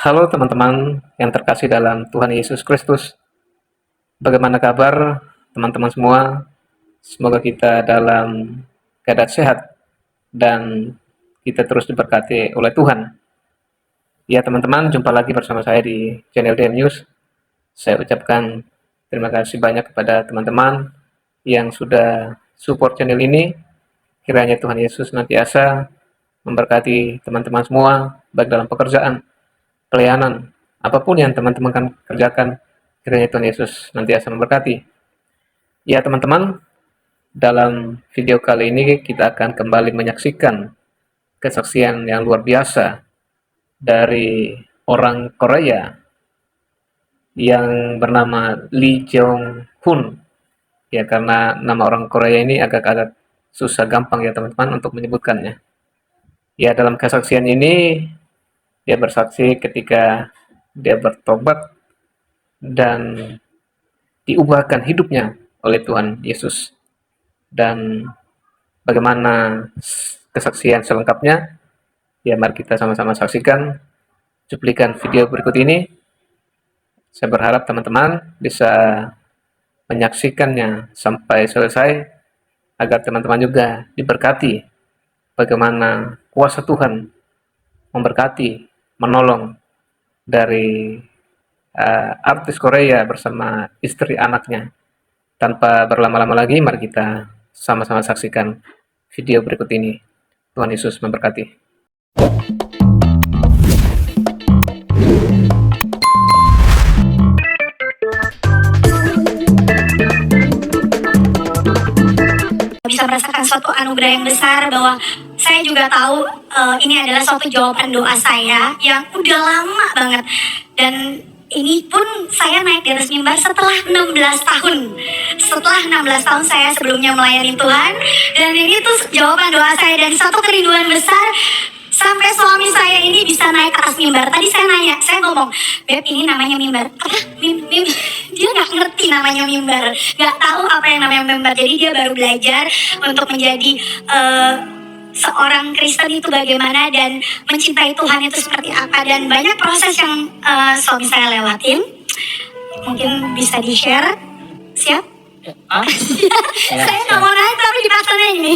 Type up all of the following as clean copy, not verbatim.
Halo teman-teman yang terkasih dalam Tuhan Yesus Kristus. Bagaimana kabar teman-teman semua? Semoga kita dalam keadaan sehat dan kita terus diberkati oleh Tuhan. Ya teman-teman, jumpa lagi bersama saya di channel DM News. Saya ucapkan terima kasih banyak kepada teman-teman yang sudah support channel ini. Kiranya Tuhan Yesus senantiasa memberkati teman-teman semua, baik dalam pekerjaan, pelayanan, apapun yang teman-teman kan kerjakan, kiranya Tuhan Yesus nantiasa memberkati. Ya teman-teman, dalam video kali ini kita akan kembali menyaksikan kesaksian yang luar biasa dari orang Korea yang bernama Lee Jeong Hun. Ya, karena nama orang Korea ini agak-agak susah gampang ya teman-teman untuk menyebutkannya. Ya, dalam kesaksian ini dia bersaksi ketika dia bertobat dan diubahkan hidupnya oleh Tuhan Yesus. Dan bagaimana kesaksian selengkapnya? Ya, mari kita sama-sama saksikan cuplikan video berikut ini. Saya berharap teman-teman bisa menyaksikannya sampai selesai agar teman-teman juga diberkati bagaimana kuasa Tuhan memberkati, menolong dari artis Korea bersama istri anaknya. Tanpa berlama-lama lagi, mari kita sama-sama saksikan video berikut ini. Tuhan Yesus memberkati. Bisa merasakan suatu anugerah yang besar bahwa saya juga tahu ini adalah suatu jawaban doa saya yang udah lama banget, dan ini pun saya naik di atas mimbar setelah 16 tahun. Setelah 16 tahun saya sebelumnya melayani Tuhan, dan ini tuh jawaban doa saya dan satu kerinduan besar sampai suami saya ini bisa naik ke atas mimbar. Tadi saya nanya, saya ngomong, "Beb, ini namanya mimbar." Apa? Dia nggak ngerti namanya mimbar, nggak tahu apa yang namanya mimbar. Jadi dia baru belajar untuk menjadi seorang Kristen itu bagaimana dan mencintai Tuhan itu seperti apa, dan banyak proses yang suami saya lewatin. Mungkin bisa di-share. Siap? Saya nggak mau naik tapi dipaksa ini.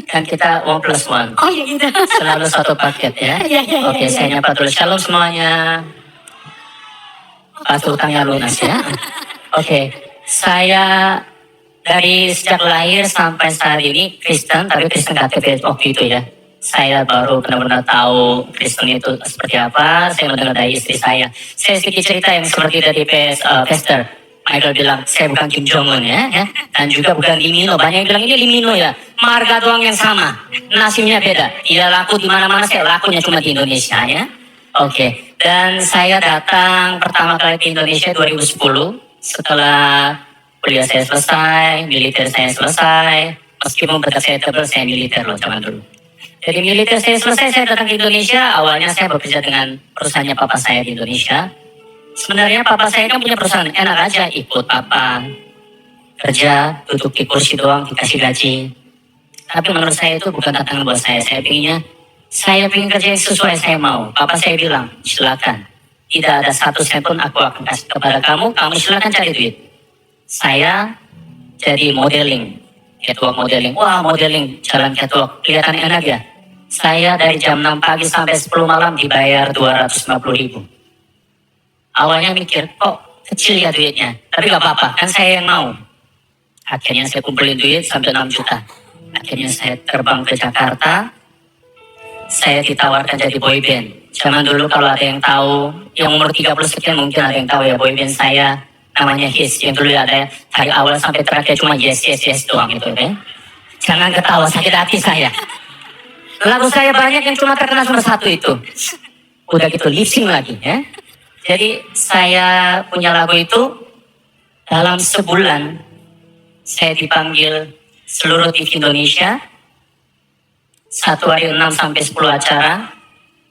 Kan kita 1+1. Oh ya gitu. Selalu satu paket ya. Oke, saya nyapa dulu. Shalom semuanya. Pasti utangnya lunas ya. Oke, saya dari sejak lahir sampai saat ini Kristen, tapi Kristen KTP waktu itu ya. Saya baru benar-benar tahu Kristen itu seperti apa. Saya mendengar dari istri saya. Saya sedikit cerita yang seperti dari Pastor Michael bilang, saya bukan Kim Jong Un ya, dan juga bukan Lee Min-ho. Banyak yang bilang ini Lee Min-ho ya, marga doang yang sama, nasibnya beda. Tidak laku di mana-mana, saya lakunya cuma di Indonesia ya. Oke, dan saya datang pertama kali ke Indonesia 2010 setelah kuliah saya selesai, militer saya selesai. Meskipun bekas saya tebal, saya militer loh zaman dulu. Dari militer saya selesai, saya datang ke Indonesia. Awalnya saya bekerja dengan perusahaannya papa saya di Indonesia. Sebenarnya papa saya kan punya perusahaan, enak aja ikut papa kerja, duduk di kursi doang, dikasih gaji. Tapi menurut saya itu bukan tantangan buat saya. Saya pengen kerja yang sesuai saya mau. Papa saya bilang, silakan. Tidak ada satu sen pun aku akan kasih kepada kamu silakan cari duit. Saya jadi modeling, catwalk modeling. Wah, modeling jalan catwalk, kelihatan enak ya. Saya dari jam 6 pagi sampai 10 malam dibayar 250.000. Awalnya mikir, kok kecil ya duitnya. Tapi gak apa-apa, kan saya yang mau. Akhirnya saya kumpulin duit sampai 6 juta. Akhirnya saya terbang ke Jakarta. Saya ditawarkan jadi boyband. Zaman dulu kalau ada yang tahu, yang umur 30 sekian mungkin ada yang tahu ya, boyband saya namanya His. Yang dulu ada dari awal sampai terakhir cuma yes, yes, yes doang gitu ya. Jangan ketawa, sakit hati saya. Lagu saya banyak yang cuma terkenal cuma satu itu. Udah gitu lip sync lagi ya. Jadi saya punya lagu itu dalam sebulan saya dipanggil seluruh TV Indonesia. Satu hari 6 sampai 10 acara.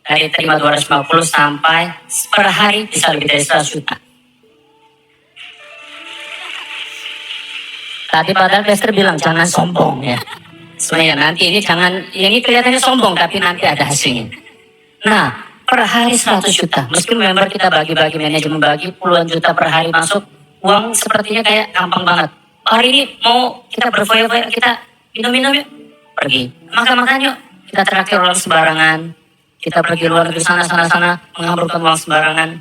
Dari terima 250 sampai per hari bisa lebih dari 100 juta. Tadi padahal Pastor bilang jangan sombong ya. Sebenarnya nanti ini jangan, ini kelihatannya sombong tapi nanti ada hasilnya. Nah, per hari 100 juta. Meskipun member kita bagi-bagi, manajemen bagi puluhan juta per hari masuk, uang sepertinya kayak gampang banget. Hari ini mau kita berfoya-foya, kita minum-minum yuk, pergi. Makan-makan yuk, kita traktir orang sembarangan. Kita pergi luar negeri sana, menghamburkan uang sembarangan.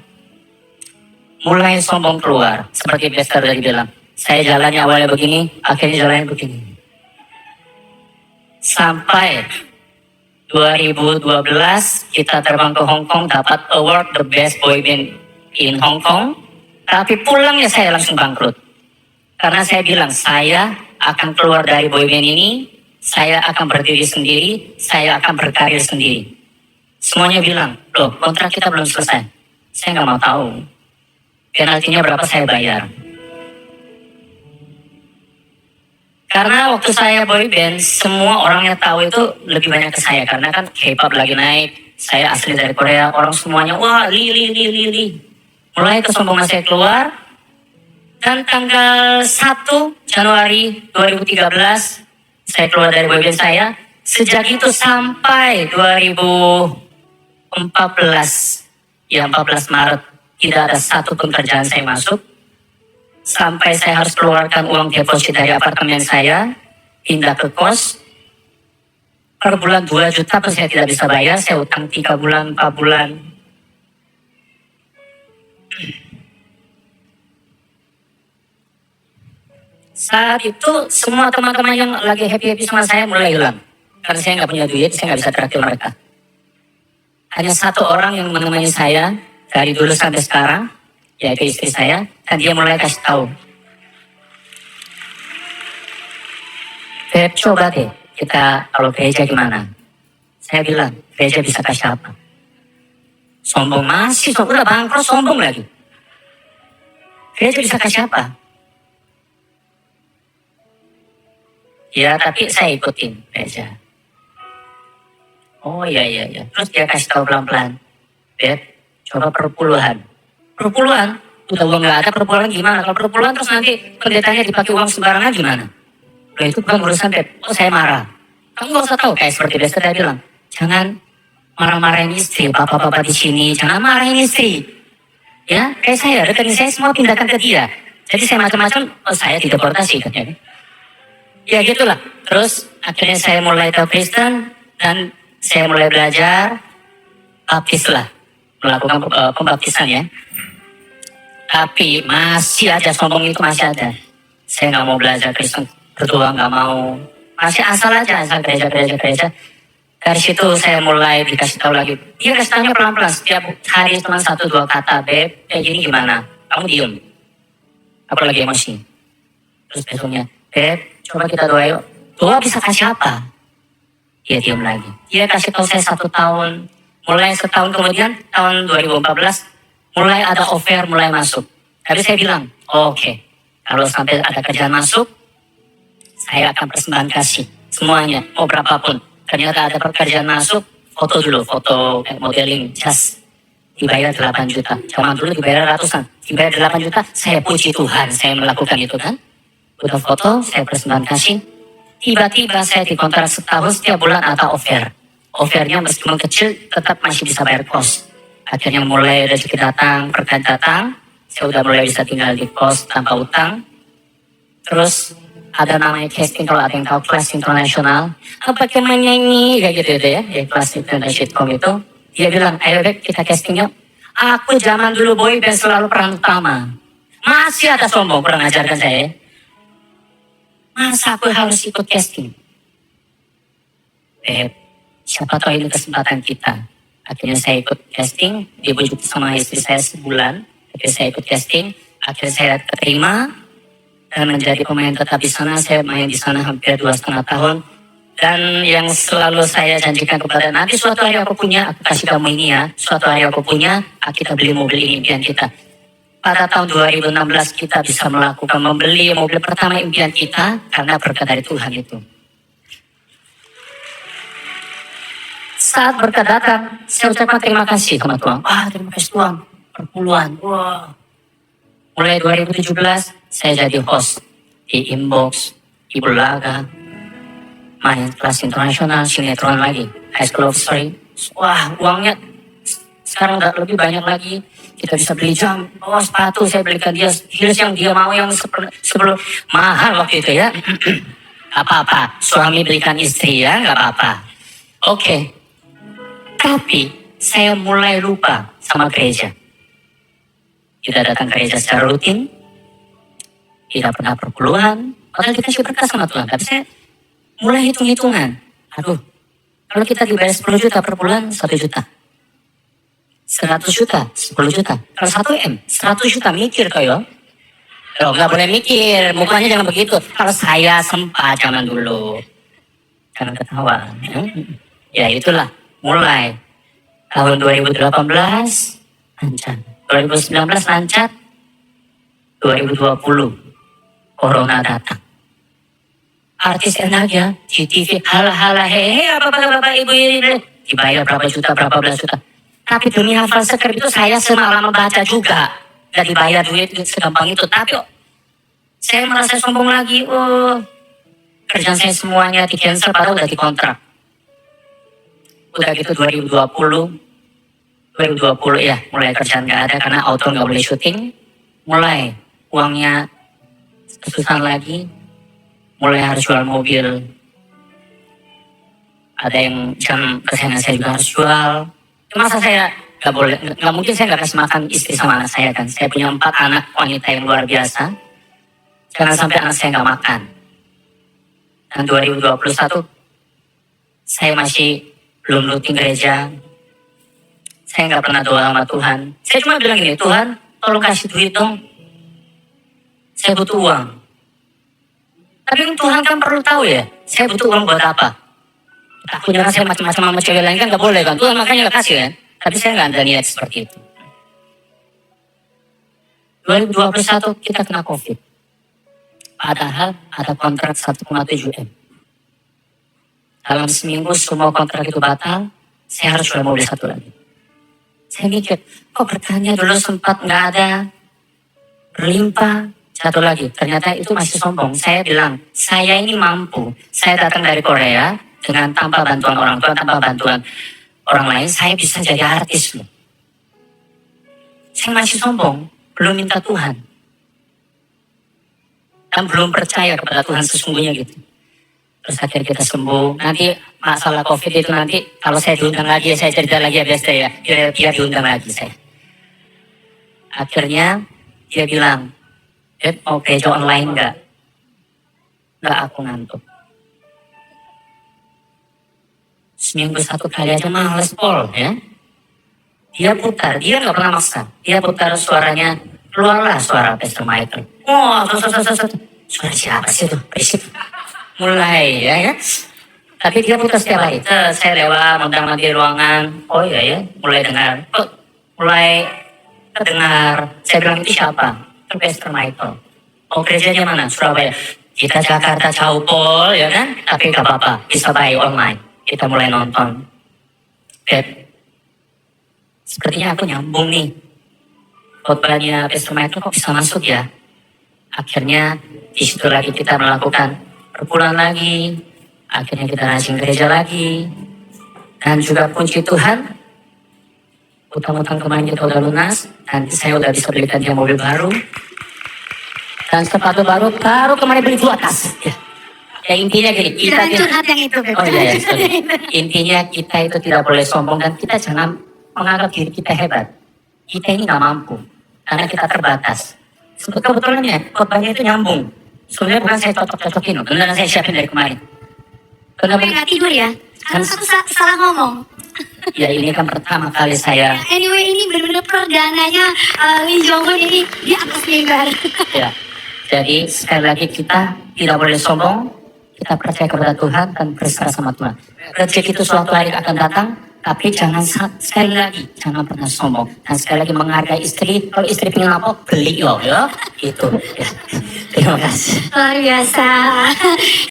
Mulai sombong keluar, seperti Bester tadi bilang. Saya jalannya awalnya begini, akhirnya jalannya begini. Sampai 2012 kita terbang ke Hong Kong, dapat award the best boy band in Hong Kong. Tapi pulangnya saya langsung bangkrut. Karena saya bilang saya akan keluar dari boy band ini, saya akan berdiri sendiri, saya akan berkarir sendiri. Semuanya bilang, loh kontrak kita belum selesai. Saya nggak mau tahu. Penaltinya berapa saya bayar. Karena waktu saya boy band, semua orang yang tahu itu lebih banyak ke saya. Karena kan K-pop lagi naik, saya asli dari Korea, orang semuanya, wah li. Mulai kesombongan saya keluar, dan tanggal 1 Januari 2013, saya keluar dari boy band saya. Sejak itu sampai 2014, ya 14 Maret, tidak ada satu pun kerjaan saya masuk. Sampai saya harus keluarkan uang deposit dari apartemen saya, pindah ke kos. Per bulan 2 juta pun saya tidak bisa bayar, saya utang 3 bulan, 4 bulan. Saat itu semua teman-teman yang lagi happy-happy sama saya mulai hilang. Karena saya nggak punya duit, saya nggak bisa traktir mereka. Hanya satu orang yang menemani saya dari dulu sampai sekarang, yaitu istri saya, dan dia mulai kasih tahu. Beb, coba deh kita kalau gereja gimana? Saya bilang, gereja bisa kasih apa? Sombong masih, udah bangkrut sombong lagi. Gereja bisa kasih apa? Ya, tapi saya ikutin gereja. Oh iya. Terus dia kasih tahu pelan-pelan. Beb, coba perpuluhan. Perpuluhan? Udah uang nggak ada, perpuluhan gimana? Kalau perpuluhan terus nanti pendetanya dipakai uang sembarangan gimana? Nah itu bukan urusan Beb. Oh saya marah. Kamu nggak usah tahu, kayak seperti Bester tadi bilang. Jangan marah-marahin istri, bapak-bapak di sini. Jangan marahin istri. Ya, kayak saya, rekening saya semua pindahkan ke dia. Jadi saya macam-macam, oh saya dideportasi katanya. Ya gitulah. Terus akhirnya saya mulai tahu Kristen dan saya mulai belajar baptis lah, melakukan pembaptisan ya. Tapi masih ada sombong itu masih ada. Saya nggak mau belajar Kristen berdua, nggak mau. Masih asal aja, asal gereja. Dari situ saya mulai dikasih tahu lagi. Dia kasih tanya pelan-pelan setiap hari cuma 1-2 kata, Beb, kayak gini gimana? Kamu diem. Aku lagi emosi. Terus besoknya, Beb, coba kita doa yuk. Doa bisa kasih apa? Dia diam lagi. Dia kasih tahu saya 1 tahun. Mulai setahun kemudian, tahun 2014, mulai ada offer, mulai masuk. Tapi saya bilang, oke, kalau sampai ada kerjaan masuk, saya akan persembahan kasih. Semuanya, mau berapapun. Ternyata ada pekerjaan masuk, foto dulu, foto modeling, just dibayar 8 juta. Zaman dulu dibayar ratusan. Dibayar 8 juta, saya puji Tuhan, saya melakukan itu kan. Udah foto, saya persembahan kasih. Tiba-tiba saya dikontrak setahun, setiap bulan ada offer. Offernya meskipun kecil, tetap masih bisa bayar kos. Akhirnya mulai rezeki datang, berkat datang. Saya udah mulai bisa tinggal di kos tanpa utang. Terus ada namanya casting, kalau ada yang tahu kelas internasional. Pakai menyanyi, kayak gitu ya. Kelas internasional itu. Dia bilang, ayo Beb, kita casting yuk. Aku zaman dulu boy band selalu peran utama. Masih ada sombong, kurang ajarkan saya. Masa aku harus ikut casting? Beb, siapa tahu ini kesempatan kita. Akhirnya saya ikut casting, dibujuk sama istri saya sebulan. Akhirnya saya ikut casting, akhirnya saya terima dan menjadi pemain tetap di sana. Saya main di sana hampir 2,5 tahun. Dan yang selalu saya janjikan kepada nanti suatu hari aku punya, aku kasih kamu ini ya. Suatu hari aku punya, kita beli mobil impian kita. Pada tahun 2016 kita bisa melakukan membeli mobil pertama impian kita karena berkat dari Tuhan itu. Saat berkat datang, saya ucapkan terima kasih sama Tuhan. Wah, terima kasih Tuhan. Perpuluhan. Wah. Mulai 2017, saya jadi host di Inbox, di Bulaga, main kelas internasional, sinetron lagi, High School of Story. Wah, uangnya sekarang udah lebih banyak lagi. Kita bisa beli jam, sepatu saya belikan dia, heels yang dia mau yang sebelum mahal waktu itu ya. Gak apa-apa, suami belikan istri ya, gak apa-apa. Oke. Tapi saya mulai lupa sama gereja. Kita datang ke gereja secara rutin, tidak pernah perpuluhan, padahal kita sudah berkas sama Tuhan. Tapi saya mulai hitung-hitungan. Aduh, kalau kita dibayar 10 juta per bulan, 1 juta. 100 juta, 10 juta. Kalau 1 M, 100 juta mikir kayak. Loh, nggak boleh mikir, mukanya jangan begitu. Kalau saya sempat zaman dulu. Jangan ketawa. Ya itulah, mulai. Tahun 2018, lancar. 2019 lancar. 2020, Corona datang. Artis enak ya, di TV, hala-hala, hehe, bapak-bapak, ibu-ibu, dibayar berapa juta, berapa belas juta. Tapi demi hafal skrip itu saya semalam membaca juga. Gak dibayar duit segampang itu. Tapi saya merasa sombong lagi. Kerjaan saya semuanya di cancel padahal udah dikontrak. Udah gitu 2020 ya mulai kerjaan gak ada karena auto gak boleh syuting. Mulai uangnya kesusahan lagi. Mulai harus jual mobil. Ada yang jam kesayangan saya juga harus jual. Masa saya gak boleh, gak mungkin saya gak kasih makan istri sama anak saya kan. Saya punya 4 anak wanita yang luar biasa. Jangan sampai anak saya gak makan. Dan 2021, saya masih belum rutin gereja. Saya gak pernah doa sama Tuhan. Saya cuma bilang gini, Tuhan tolong kasih duit dong. Saya butuh uang. Tapi Tuhan kan perlu tahu ya, saya butuh uang buat apa. Takutnya saya macam-macam sama cewek lain kan gak boleh kan. Tuhan makanya gak kasih kan. Tapi saya gak ada niat seperti itu. 2021 kita kena COVID. Padahal ada kontrak 1,7 M. Dalam seminggu semua kontrak itu batal. Saya harus jual mobil satu lagi. Saya mikir, kok bertanya dulu sempat gak ada. Berlimpah. Satu lagi, ternyata itu masih sombong. Saya bilang, saya ini mampu. Saya datang dari Korea. Dengan tanpa bantuan orang tua, tanpa bantuan orang lain, saya bisa jadi artis. Saya masih sombong, belum minta Tuhan. Dan belum percaya kepada Tuhan sesungguhnya gitu. Terus akhirnya kita sembuh. Nanti masalah COVID itu nanti, kalau saya diundang lagi, saya cerita lagi ya biasa ya. Dia diundang lagi saya. Akhirnya, dia bilang, mau gereja online enggak? Enggak, aku ngantuk. Seminggu 1 kali aja males Pol ya. Dia putar, dia gak pernah maksa. Dia putar suaranya, keluarlah suara Pastor Michael. Suara siapa sih itu? Berisik. Mulai ya. Tapi dia putar setiap hari. Saya lewat, mondang di ruangan. Oh iya ya, mulai dengar. Mulai terdengar. Saya bilang itu siapa? Itu Pastor Michael. Oh gerejanya mana? Surabaya. Kita Jakarta jauh Pol ya kan? Tapi gak apa-apa, bisa buy online. Kita mulai nonton. Sepertinya aku nyambung nih. Khotbahnya Pastor Michael kok bisa masuk ya? Akhirnya di situ lagi kita melakukan perpuluhan lagi. Akhirnya kita rajin gereja lagi. Dan juga kunci Tuhan. Utang-utang kemarin kita udah lunas. Dan saya udah bisa belikan dia mobil baru. Dan sepatu baru kemarin beli 2 tas. Ya intinya gini, kita curhat yang itu. Oh iya, sorry. Intinya kita itu tidak boleh sombong dan kita jangan menganggap diri kita hebat. Kita ini gak mampu karena kita terbatas. Sebetulnya khotbahnya itu nyambung. Sebenarnya bukan saya cocok-cocokin, beneran saya siapin dari kemarin. Kenapa nggak tidur ya? Karena aku salah ngomong. Ya ini kan pertama kali saya. Anyway ini benar-benar perdananya Lee Jong Un ini di atas mimbar. Ya, jadi sekali lagi kita tidak boleh sombong. Kita percaya kepada Tuhan dan berserah sama Tuhan. Rezeki itu suatu hari akan datang, tapi jangan sekali lagi jangan pernah sombong. Dan sekali lagi menghargai istri. Kalau istri pengen apa, beli yo, ya. Itu. Ya. Terima kasih. Luar biasa.